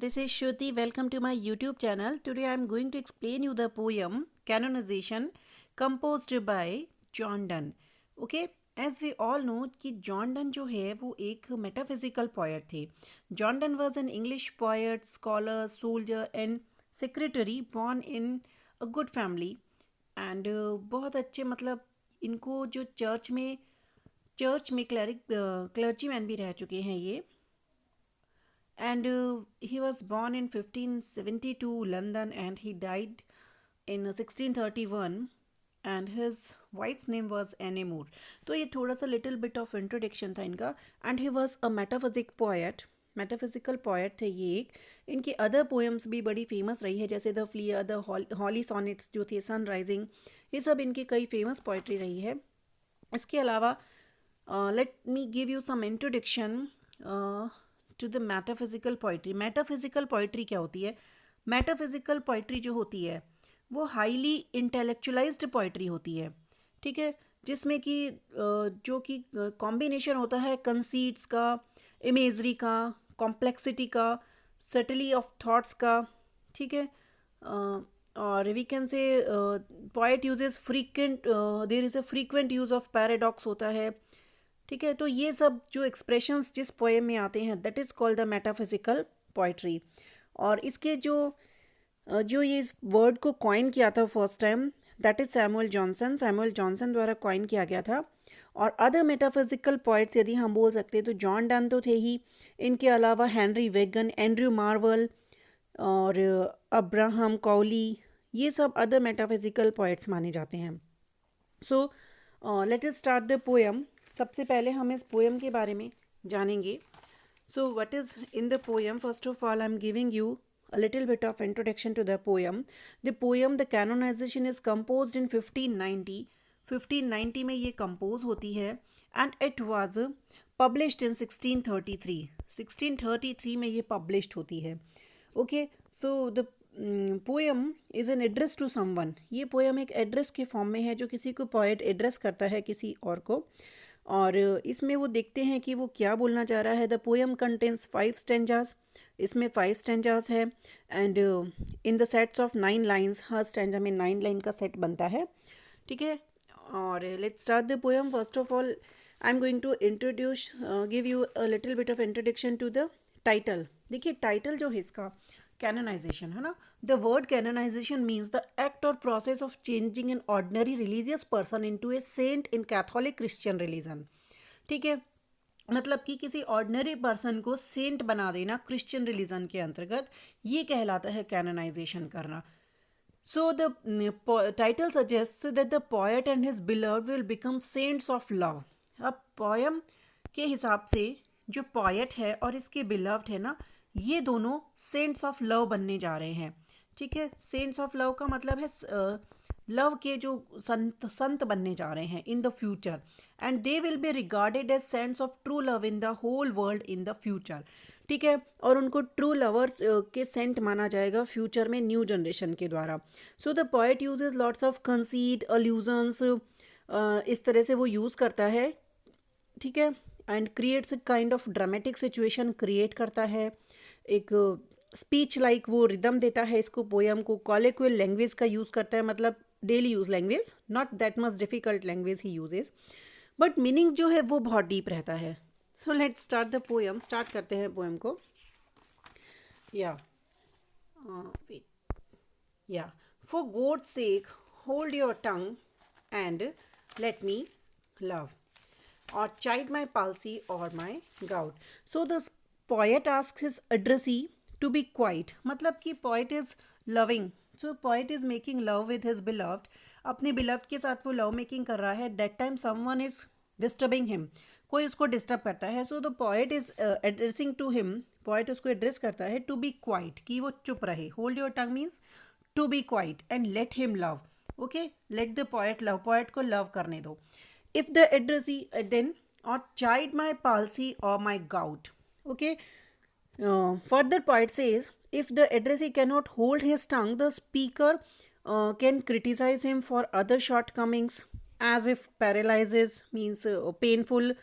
This is Shruti. Welcome to my YouTube channel. Today I am going to explain you the poem Canonization composed by John Donne. Okay, as we all know कि John Donne जो है वो एक metaphysical poet थे. John Donne was an English poet, scholar, soldier and secretary born in a good family. And बहुत अच्छे, मतलब इनको जो चर्च में क्लर्जी मैन भी रह चुके हैं ये. And he was born in 1572 London, and he died in 1631, and his wife's name was Anne Moore. तो ये थोड़ा सा लिटिल बिट ऑफ इंट्रोडक्शन था इनका. And he was a metaphysical poet थे ये एक. इनकी अदर पोएम्स भी बड़ी फेमस रही है, जैसे the flea, the holy sonnets जो थे, सन राइजिंग, ये सब इनकी कई फेमस पोइट्री रही है. इसके अलावा let me give you some introduction to the metaphysical poetry. Metaphysical poetry क्या होती है? मेटाफिजिकल पोइट्री जो होती है वो हाईली इंटेलेक्चुअलाइज्ड पोइट्री होती है, ठीक है, जिसमें कि जो कि कॉम्बिनेशन होता है कंसीट्स का, इमेजरी का, कॉम्प्लेक्सिटी का, सटली ऑफ थॉट्स का, ठीक है. और we can say poet uses frequent, there is a frequent use of paradox होता है, ठीक है. तो ये सब जो एक्सप्रेशंस जिस पोएम में आते हैं that is called the metaphysical poetry. और इसके जो ये इस वर्ड को कॉइन किया था first time, that is Samuel Johnson द्वारा कॉइन किया गया था. और अदर मेटाफिजिकल पोइट्स यदि हम बोल सकते हैं तो जॉन डन तो थे ही, इनके अलावा हेनरी वेगन, एंड्रयू मार्वल और अब्राहम कौली, ये सब अदर मेटाफिजिकल पोइट्स माने जाते हैं. So let us start the poem. सबसे पहले हम इस पोएम के बारे में जानेंगे. So what is in the poem? First of all I am giving you a little bit of introduction to the poem. The poem, The Canonization, is composed in 1590. 1590 में ये कंपोज होती है and it was published in 1633. 1633 में ये published होती है. Okay, so the poem is an address to someone. ये poem एक एड्रेस के फॉर्म में है, जो किसी को पोएट एड्रेस करता है किसी और को. और इसमें वो देखते हैं कि वो क्या बोलना चाह रहा है. The poem contains 5 stanzas. इसमें 5 स्टेंजास है and in the sets of 9 lines. Her stanza में 9 लाइन का सेट बनता है, ठीक है. और let's start the poem. First of all I am going to introduce give you a little bit of introduction to the title. देखिए title जो है इसका कैनोनाइजेशन है ना. The word canonization means the act और process of changing an ordinary religious person into a saint in Catholic Christian religion, ठीक है. मतलब कि किसी ऑर्डिनरी पर्सन को सेंट बना देना क्रिश्चियन रिलीजन के अंतर्गत, ये कहलाता है कैनोनाइजेशन करना. So the title suggest that the poet and his beloved will become saints of love. अब पोएम के हिसाब से जो पोएट है और इसके बिलव्ड है ना, ये दोनों सेंट्स ऑफ लव बनने जा रहे हैं, ठीक है. सेंट्स ऑफ लव का मतलब है लव के जो संत बनने जा रहे हैं in the future. And they will be regarded as saints of true love in the whole world in the future, ठीक है. और उनको ट्रू लवर्स के सेंट माना जाएगा फ्यूचर में न्यू जनरेशन के द्वारा. So the poet uses lots of conceit, allusions, इस तरह से वो यूज़ करता है, ठीक है. And creates kind of dramatic situation create करता है. एक स्पीच लाइक वो रिदम देता है इसको, पोएम को. कॉलिक्वल लैंग्वेज का यूज़ करता है, मतलब daily use language, not that much difficult language ही यूजेस, बट मीनिंग जो है वो बहुत डीप रहता है. So let's start the poem. Start करते हैं पोएम को. या या for God's sake hold your tongue and let me love, or chide my palsy or my gout. So the poet asks his addressee to be quiet. मतलब कि poet is loving. So poet is making love with his beloved. अपने beloved के साथ वो love making कर रहा है. That time someone is disturbing him. कोई उसको disturb करता है. So the poet is addressing to him. Poet उसको address करता है to be quiet, कि वो चुप रहे. Hold your tongue means to be quiet and let him love. Okay? Let the poet love. Poet को love करने दो. If the addressee then or chide my palsy or my gout. Okay. Further poet says, if the addressee cannot hold his tongue, the speaker can criticize him for other shortcomings, as if paralysis means painful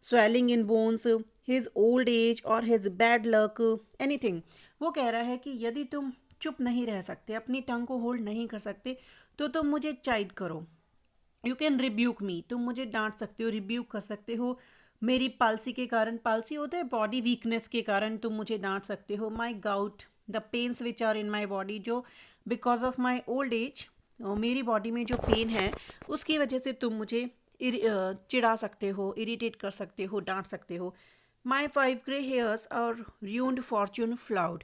swelling in bones, his old age or his bad luck, anything. वो कह रहा है कि यदि तुम चुप नहीं रह सकते, अपनी टंग को होल्ड नहीं कर सकते, तो तुम मुझे चाइड करो। यू कैन रिब्यूक मी, तुम मुझे डांट सकते हो, रिब्यूक कर सकते हो। मेरी पालसी के कारण, पालसी होते हैं बॉडी वीकनेस के कारण, तुम मुझे डांट सकते हो। My gout, the pains which are in my body, जो because of my old age, मेरी बॉडी में जो पेन है उसकी वजह से तुम मुझे चिढ़ा सकते हो, इरिटेट कर सकते हो, डांट सकते हो। माई 5 ग्रे हेयर्स और र्यून्ड फॉर्च्यून फ्लाउड।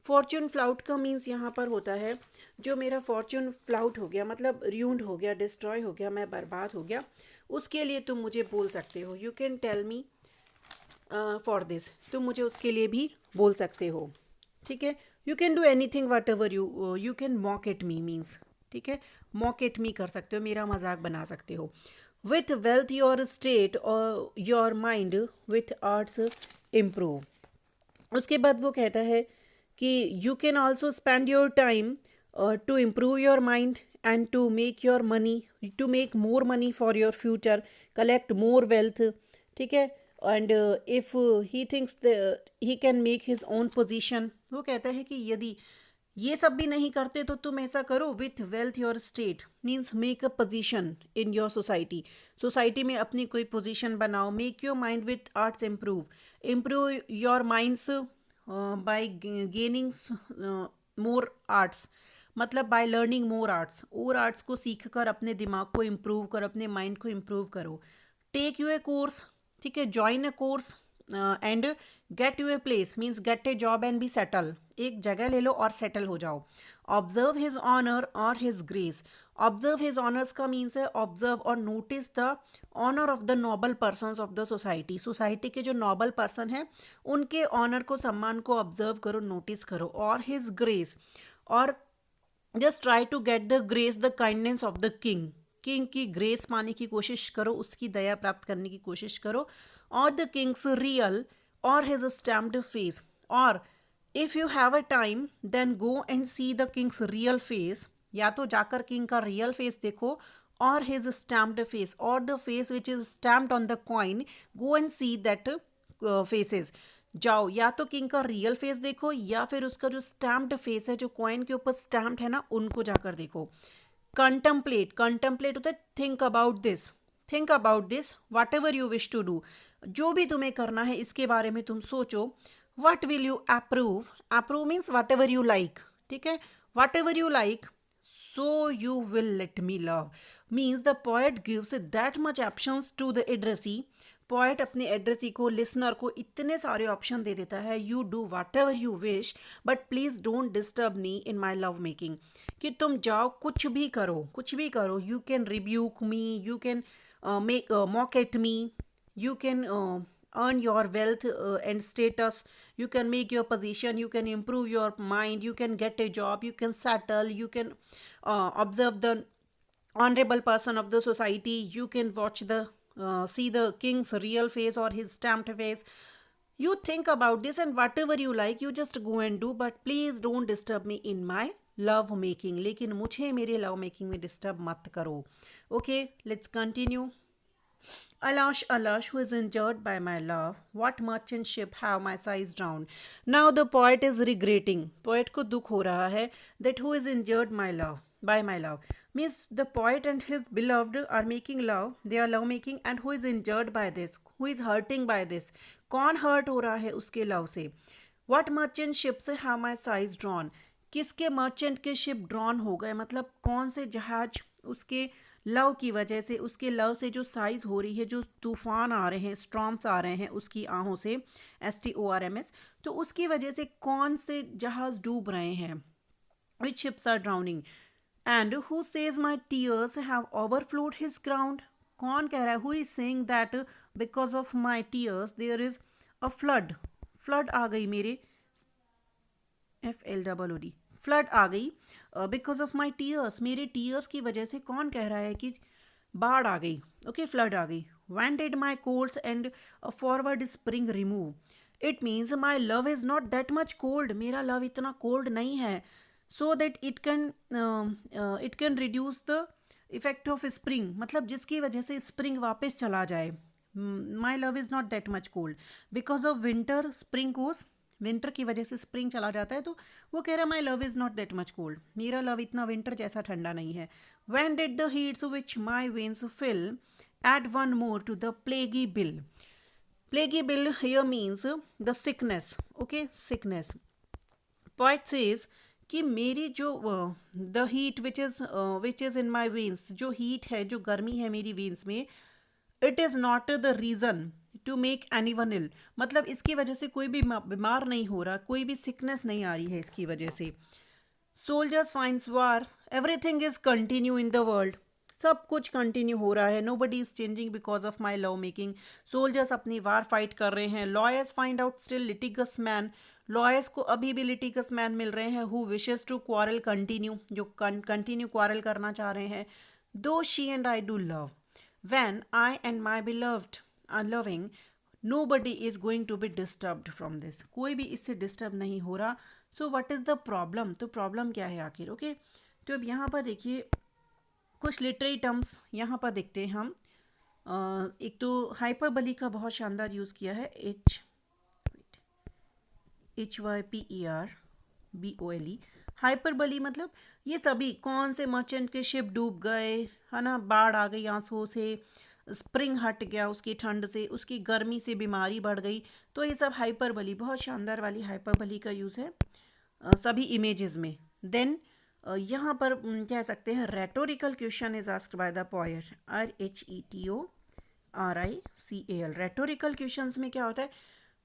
फॉर्च्यून फ्लाउट का मीन्स यहाँ पर होता है जो मेरा फॉर्च्यून फ्लाउट हो गया, मतलब र्यून्ड हो गया, डिस्ट्रॉय हो गया, मैं बर्बाद हो गया, उसके लिए तुम मुझे बोल सकते हो। You can tell me for this, तुम मुझे उसके लिए भी बोल सकते हो। ठीक है, you can do any thing what ever you can mock at me means, ठीक है, मॉक एट मी कर सकते हो, मेरा मजाक बना सकते हो। विथ वेल्थ योर स्टेट और your mind with arts improve. उसके बाद वो कहता है कि you can also spend your time to improve your mind and to make your money, to make more money for your future, collect more wealth. ठीक है, and if he thinks he can make his own position. वो कहता है कि यदि ये सब भी नहीं करते तो तुम ऐसा करो, with wealth your state means make a position in your society, society में अपनी कोई पोजीशन बनाओ। Make your mind with arts improve, improve your minds bye gaining more arts, मतलब बाय लर्निंग मोर आर्ट्स, और आर्ट्स को सीख कर अपने दिमाग को इम्प्रूव करो, अपने माइंड को इम्प्रूव करो। टेक यू ए कोर्स, ठीक है, join a course and get you a place means get a job and be settle, एक जगह ले लो और सेटल हो जाओ। ऑब्जर्व हिज ऑनर और his grace, observe his honours का मीन्स है ऑब्जर्व और notice the honour of the noble persons of the society, society के जो नोबल पर्सन है उनके ऑनर को, सम्मान को ऑब्जर्व करो, नोटिस करो। और हिज ग्रेस, और just try to get the grace the kindness of the king, king की ग्रेस पाने की कोशिश करो, उसकी दया प्राप्त करने की कोशिश करो। और द किंग्स रियल और हिज स्टैम्प्ड फेस, और if you have a time then go and see the king's real face, या तो जाकर किंग का रियल फेस देखो, और हिज स्टैम्प्ड फेस, और the face which is stamped on the coin, go and see that faces. जाओ, या तो किंग का रियल फेस देखो, या फिर उसका जो स्टैम्प्ड फेस है, जो कॉइन के ऊपर स्टैम्प्ड है ना, उनको जाकर देखो। कंटम्पलेट, कंटम्पलेट होता है think about this, think about this whatever you wish to do, जो भी तुम्हें करना है इसके बारे में तुम सोचो। What will you approve, approve means what ever you like, ठीक है, what ever you like so you will let me love means the poet gives that much options to the addressee, poet अपने addressee को, listener को इतने सारे option दे देता है। You do what ever you wish but please don't disturb me in my love making, कि तुम जाओ कुछ भी करो, कुछ भी करो। You can rebuke me, you can make mock at me, you can earn your wealth and status, you can make your position, you can improve your mind, you can get a job, you can settle, you can observe the honorable person of the society, you can watch the see the king's real face or his stamped face. You think about this and whatever you like you just go and do, but please don't disturb me in my love making, लेकिन मुझे मेरे love making में disturb मत करो। Okay, let's continue. Alas, alas, who is injured by my love? What merchant ship have my sighs drowned? Now the poet is regretting. Poet को दुख हो रहा है that who is injured my love by my love. Means the poet and his beloved are making love. They are love making, and who is injured by this? Who is hurting by this? कौन hurt हो रहा है उसके love से? What merchant ships have my sighs drawn? किसके merchant के ship drawn हो गए, मतलब कौन से जहाज उसके लव की वजह से, उसके लव से जो साइज हो रही है, जो तूफान आ रहे हैं, स्टॉर्म्स आ रहे हैं उसकी आहों से, STORMS, तो उसकी वजह से कौन से जहाज डूब रहे हैं। Which ships are drowning and who says my tears have overflowed his ground, कौन कह रहा है, who is saying that because of my tears there is a flood, flood आ गई मेरे, FLOOD, फ्लड आ गई बिकॉज ऑफ माई टीयर्स, मेरे टीयर्स की वजह से कौन कह रहा है कि बाढ़ आ गई। ओके, फ्लड आ गई। When did my colds and forward spring remove, it means my love is not that much cold, मेरा लव इतना कोल्ड नहीं है, so that it can reduce the effect of spring, मतलब जिसकी वजह से स्प्रिंग वापस चला जाए। माई love is not that much cold because of winter spring goes winter की वजह से स्प्रिंग चला जाता है, तो वो कह रहा है my love is not that much cold, मेरा लव इतना विंटर जैसा ठंडा नहीं है. When did the heats which my veins fill add one more to the plaguy bill. Plaguy bill here means the sickness. Okay, sickness. Point says कि मेरी जो the heat which is in my veins, जो heat है, जो गर्मी है मेरी veins में, it is not the reason to make any one इल. मतलब इसकी वजह से कोई भी बीमार नहीं हो रहा, कोई भी सिकनेस नहीं आ रही है इसकी वजह से. Soldiers finds war, everything is continue in the world. सब कुछ कंटिन्यू हो रहा है. Nobody is changing because of my love making. Soldiers अपनी वार फाइट कर रहे हैं. Lawyers find out still litigious man. Lawyers को अभी भी लिटिगस मैन मिल रहे हैं who wishes to quarrel continue, जो कंटिन्यू क्वारल करना चाह रहे हैं. Though she and I do love, when I and my beloved are loving, nobody is going to be disturbed from this. कोई भी इससे डिस्टर्ब नहीं हो रहा. So what is the problem. तो प्रॉब्लम क्या है आखिर. ओके, तो अब यहाँ पर देखिए कुछ लिटरेरी टर्म्स यहाँ पर देखते हैं हम. एक तो हाइपरबली का बहुत शानदार यूज़ किया है. HYPERBOLE. हाइपरबली मतलब ये सभी कौन से मर्चेंट के शिप डूब गए, है ना, बाढ़ आ गई आंसुओं से, स्प्रिंग हट गया उसकी ठंड से, उसकी गर्मी से बीमारी बढ़ गई, तो ये सब हाइपरबली, बहुत शानदार वाली हाइपरबली का यूज़ है सभी इमेजेस में. देन यहाँ पर कह सकते हैं rhetorical question is asked by the poet. RHETORICAL. Rhetorical questions में क्या होता है,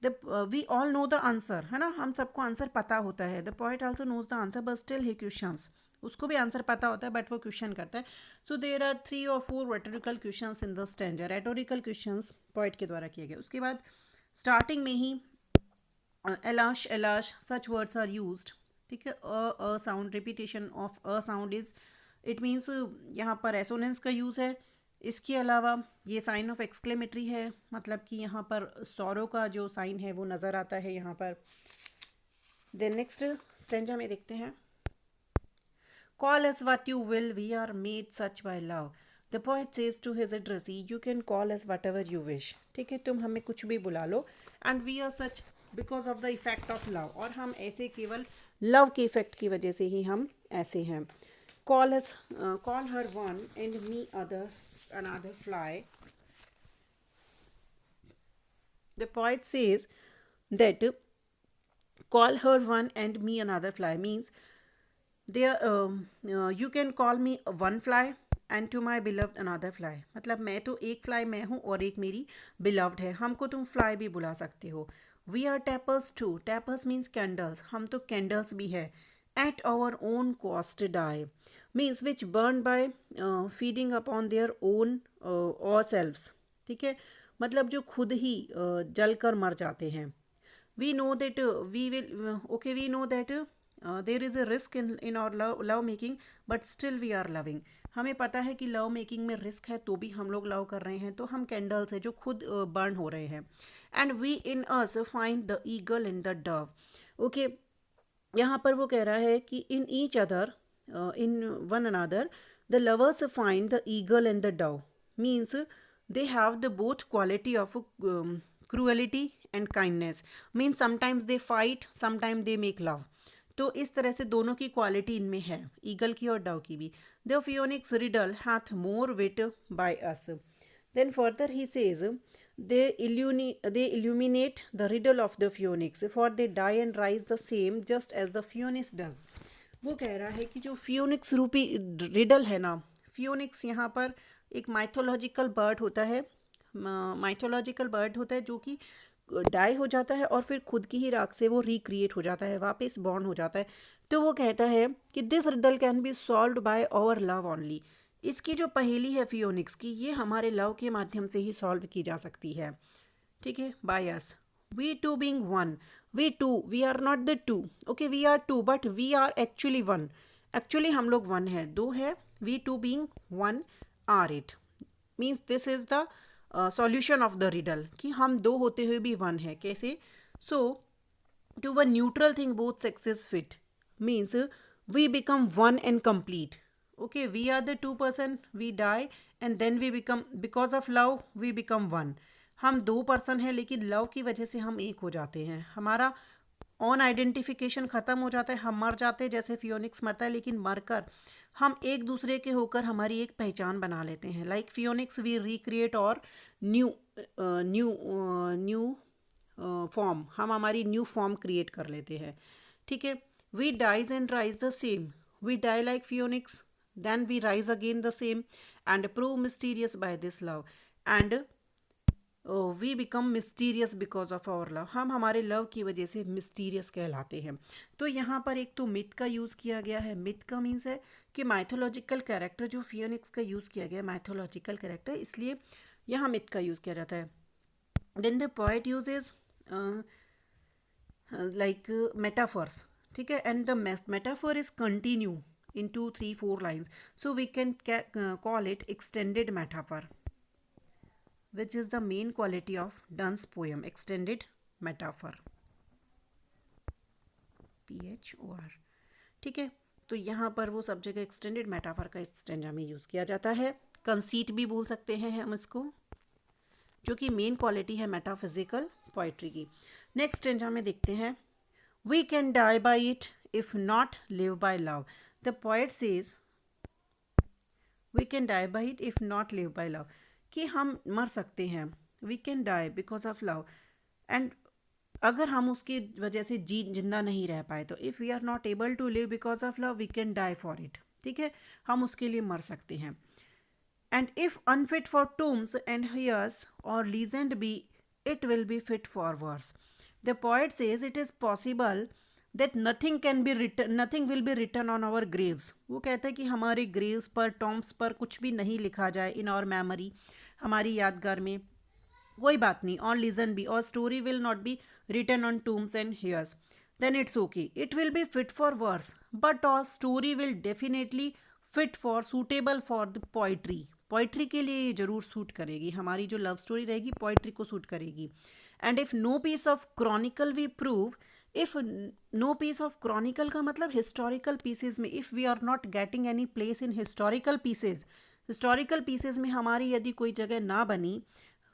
we all know the answer, है ना, हम सबको आंसर पता होता है. The poet also knows the answer but still he questions. उसको भी आंसर पता होता है बट वो क्वेश्चन करता है. So there are 3 or 4 rhetorical questions in the stanza. Rhetorical questions poet के द्वारा किए गए. उसके बाद स्टार्टिंग में ही alas alas such words are used. ठीक है, a sound, repetition of a sound is, it means यहाँ पर एसोनेंस का यूज़ है. इसके अलावा ये साइन ऑफ एक्सक्लेमेटरी है, मतलब कि यहाँ पर सौरों का जो साइन है वो नज़र आता है यहाँ पर. देन नेक्स्ट स्टेंजा में देखते हैं. Call us what you will, we are made such by love. The poet says to his addressee, you can call us whatever you wish. ठीक है, तुम हमें कुछ भी बुला लो, and we are such because of the effect of love. और हम ऐसे केवल लव के इफेक्ट की वजह से ही हम ऐसे हैं. Call us, call her one and me another fly. The poet says that call her one and me another fly means there you can call me one fly and to my beloved another fly. मतलब मैं तो एक fly मैं हूँ और एक मेरी beloved है, हमको तुम फ्लाई भी बुला सकते हो. We are tappers too. Tappers means candles. हम तो candles भी है. At our own cost die means which burn by feeding upon their own ourselves. ठीक है, मतलब जो खुद ही जल कर मर जाते हैं. We know that we know that there is a risk in our love making but still we are loving. हमें पता है कि लव मेकिंग में रिस्क है तो भी हम लोग लव कर रहे हैं, तो हम कैंडल्स है जो खुद बर्न हो रहे हैं. And we in us find the eagle in the dove. Okay, यहाँ पर वो कह रहा है कि in each other, in one another, the lovers find the eagle and the dove means they have the both quality of cruelty and kindness. Means sometimes they fight, sometime they make love. तो इस तरह से दोनों की quality इनमें है, eagle की और डव की भी. The phoenix riddle hath more wit by us. Then further he says they illuminate the riddle of the phoenix for they die and rise the same just as the phoenix does. वो कह रहा है कि जो फियोनिक्स रूपी riddle है ना, फियोनिक्स यहाँ पर एक माइथोलॉजिकल बर्ड होता है, माइथोलॉजिकल बर्ड होता है जो कि डाई हो जाता है और फिर खुद की ही राख से वो रिक्रिएट हो जाता है, वापस बॉर्न हो जाता है. तो वो कहता है कि this riddle can be solved by our love only. इसकी जो पहेली है फियोनिक्स की, ये हमारे लव के माध्यम से ही सॉल्व की जा सकती है. ठीक है, by us. We two being one, we are not the two. Okay, we are two but we are actually one. Actually हम लोग वन है, दो है. We two being one are it means this is the solution of the riddle कि हम दो होते हुए भी वन है. कैसे? So to one neutral thing both sexes fit means we become one and complete. Okay, we are the two person, we die and then we become, because of love we become one. हम दो person हैं लेकिन love की वजह से हम एक हो जाते हैं. हमारा ऑन आइडेंटिफिकेशन ख़त्म हो जाता है, हम मर जाते हैं जैसे फियोनिक्स मरता है, लेकिन मरकर हम एक दूसरे के होकर हमारी एक पहचान बना लेते हैं. लाइक फियोनिक्स वी रिक्रिएट और न्यू न्यू न्यू फॉर्म, हम हमारी न्यू फॉर्म क्रिएट कर लेते हैं. ठीक है. We dies and rise the same. We die like phoenix, then we rise again the same and prove mysterious by this love, and we become mysterious because of our love. हम हमारे love की वजह से mysterious कहलाते हैं. तो यहाँ पर एक तो मिथ का यूज़ किया गया है. मिथ का मीन्स है कि माइथोलॉजिकल कैरेक्टर, जो फियोनिक्स का यूज़ किया गया है माइथोलॉजिकल कैरेक्टर, इसलिए यहाँ मिथ का यूज़ किया जाता है. Then the poet uses like metaphors. ठीक है. And the metaphor is continue in 2, 3, 4 lines. So we can call it extended metaphor, which is the main quality of Donne's poem, extended metaphor. PHOR. ठीक है. तो यहाँ पर वो सब जगह एक्सटेंडेड मेटाफर का इस स्टेंजा में यूज़ किया जाता है. कंसीट भी बोल सकते हैं हम इसको, जो कि मेन क्वालिटी है मेटाफिजिकल पोइट्री की. नेक्स्ट स्टेंजा में देखते हैं. We can die by it if not live by love. The poet says we can die by it if not live by love. कि हम मर सकते हैं, we can die because of love, and अगर हम उसकी वजह से जिंदा नहीं रह पाए तो if we are not able to live because of love we can die for it. ठीक है. हम उसके लिए मर सकते हैं. And if unfit for tombs and hears or legend be, it will be fit for verse. The poet says it is possible that nothing will be written on our graves. वो कहता है कि हमारे ग्रेव्स पर, Tom's पर कुछ भी नहीं लिखा जाए. इन और मेमोरी, हमारी यादगार में कोई बात नहीं. और लीजन भी, our story will not be written on tombs and hearse. Then it's okay. It will be fit for verse, but our story will definitely fit for, suitable for the poetry. Poetry के लिए ये जरूर suit करेगी. हमारी जो love story रहेगी poetry को suit करेगी. And if no piece of chronicle we prove, if no piece of chronicle का मतलब हिस्टोरिकल पीसेज में, if we are not getting any place in historical pieces में हमारी यदि कोई जगह ना बनी,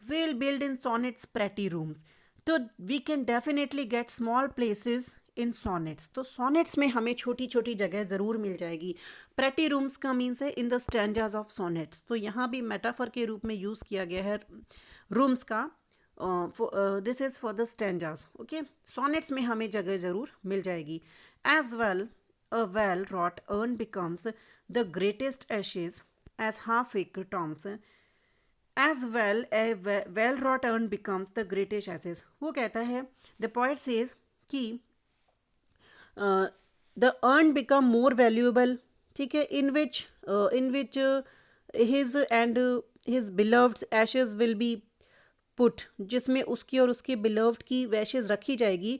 will build in sonnets pretty rooms. तो we can definitely get small places in sonnets. तो सॉनेट्स में हमें छोटी छोटी जगह ज़रूर मिल जाएगी. प्रेटी रूम्स का मीन्स है in the stanzas of sonnets. तो यहाँ भी मेटाफर के रूप में यूज़ किया गया है रूम्स का. This is for the stanzas. Okay. Sonnets में हमें जगह ज़रूर मिल जाएगी. As well a well wrought urn becomes the greatest ashes as half acre tombs. As well a well wrought urn becomes the greatest ashes. वो कहता है, the poet says कि the urn become more valuable. ठीक है. In which his and his beloved ashes will be put, जिसमें उसकी और उसके बिलव्ड की वैशेज रखी जाएगी,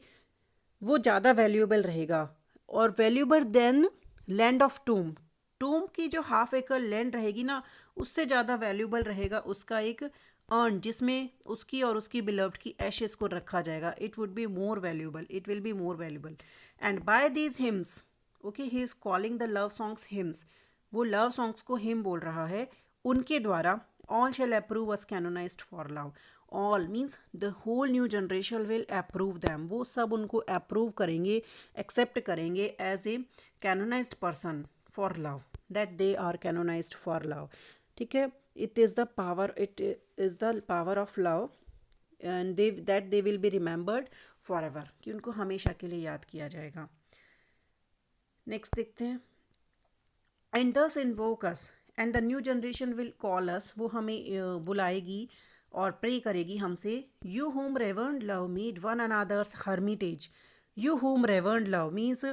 वो ज़्यादा वैल्यूएबल रहेगा. और वैल्यूएबल देन लैंड ऑफ टूम. टूम की जो हाफ एकड़ लैंड रहेगी ना, उससे ज़्यादा वैल्यूएबल रहेगा उसका एक अर्न, जिसमें उसकी और उसकी बिलव्ड की एशेज को रखा जाएगा. It would be more valuable, it will be more valuable. And by these hymns, okay, he is calling the love songs hymns. वो लव सॉन्ग्स को हिम बोल रहा है. उनके द्वारा all shall approve us canonized for love. All means the whole new generation will approve them. वो सब उनको अप्रूव करेंगे, एक्सेप्ट करेंगे as a canonized person for love, that they are canonized for love. ठीक है. It is the power of love and they will be remembered for ever, कि उनको हमेशा के लिए याद किया जाएगा. नेक्स्ट देखते हैं. And thus invoke us and the new generation will call us. वो हमें बुलाएगी और प्रे करेगी हमसे. You whom reverend love made one another's hermitage. You whom reverend love means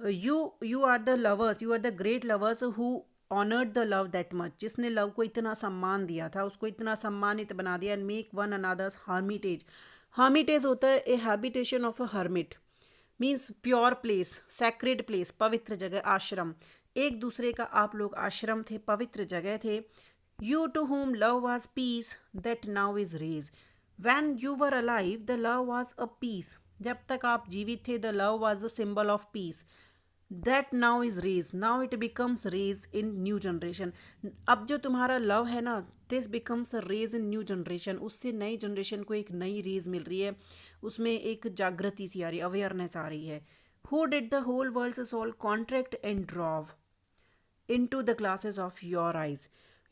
you are the lovers, you are the great lovers who honored the love that much. जिसने love को इतना सम्मान दिया था, उसको इतना सम्मानित बना दिया. and make one another's hermitage. hermitage होता है a habitation of a hermit, means pure place, sacred place, पवित्र जगह, आश्रम. एक दूसरे का आप लोग आश्रम थे, पवित्र जगह थे. You to whom love was peace that now is raised. When you were alive, the love was a peace. जब तक आप जीवित थे, the love was a symbol of peace. That now is rage, now it becomes rage in new generation. अब जो तुम्हारा love है ना, this becomes rage in new generation, उससे नई जनरेशन को एक नई रेज मिल रही है, उसमें एक जागृति सी आ रही है, अवेयरनेस आ रही है। Who did the whole world solve contract and drove into the glasses of your eyes.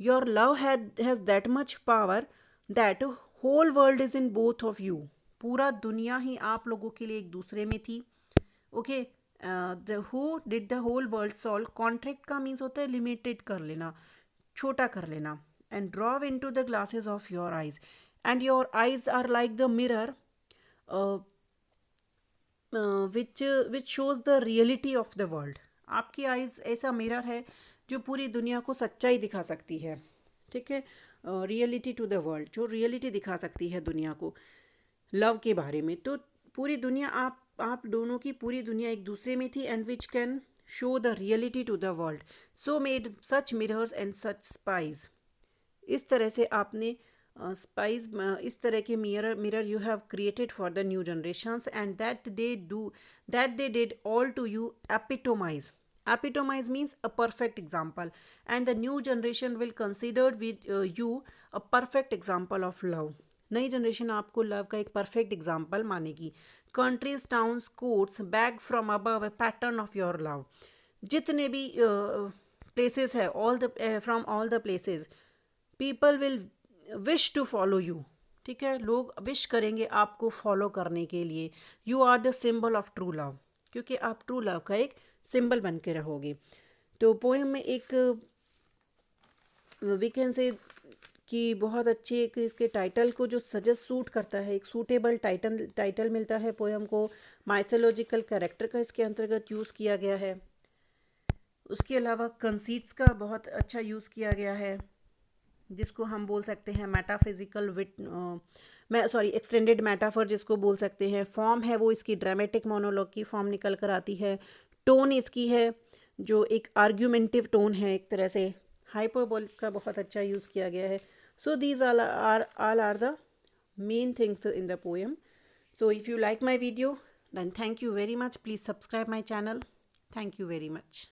Your love has that much power that whole world is in both of you. पूरा दुनिया ही आप लोगों के लिए एक दूसरे में थी। Okay, the who did the whole world solve, contract का मीन्स होता है लिमिटेड कर लेना, छोटा कर लेना। And drove into the glasses of your eyes, and your eyes are like the mirror which shows the reality of the world. आपकी eyes ऐसा मिरर है जो पूरी दुनिया को सच्चाई दिखा सकती है। ठीक है, रियलिटी टू द वर्ल्ड, जो रियलिटी दिखा सकती है दुनिया को लव के बारे में। तो पूरी दुनिया, आप दोनों की पूरी दुनिया एक दूसरे में थी, and which can show the reality to the world, so made such mirrors and such spies. इस तरह से आपने स्पाइस, इस तरह के mirror you have created for the new generations, and that they did all to you epitomize. Epitomize means a perfect example, and the new generation will consider with you a perfect example of love. नई generation आपको love का एक perfect example मानेगी। Countries, towns, courts beg from above a pattern of your love. जितने भी places है, all the from all the places, people will wish to follow you. ठीक है, लोग विश करेंगे आपको फॉलो करने के लिए। You are the symbol of true love, क्योंकि आप ट्रू लव का एक सिंबल बन के रहोगे। तो पोएम में एक वी कैन से कि बहुत अच्छे एक इसके टाइटल को जो सजेस्ट सूट करता है, एक सूटेबल टाइटल मिलता है पोएम को। माइथोलॉजिकल कैरेक्टर का इसके अंतर्गत यूज़ किया गया है। उसके अलावा कंसीट्स का बहुत अच्छा यूज़ किया गया है, जिसको हम बोल सकते हैं मेटाफिजिकल एक्सटेंडेड मेटाफर जिसको बोल सकते हैं। फॉर्म है वो इसकी ड्रामेटिक मोनोलॉग की फॉर्म निकल कर आती है। टोन इसकी है जो एक आर्ग्यूमेंटिव टोन है एक तरह से। हाइपरबोलिक का बहुत अच्छा यूज़ किया गया है। So these all are the main things in the poem. So if you like my video, then thank you very much. Please subscribe my channel. Thank you very much.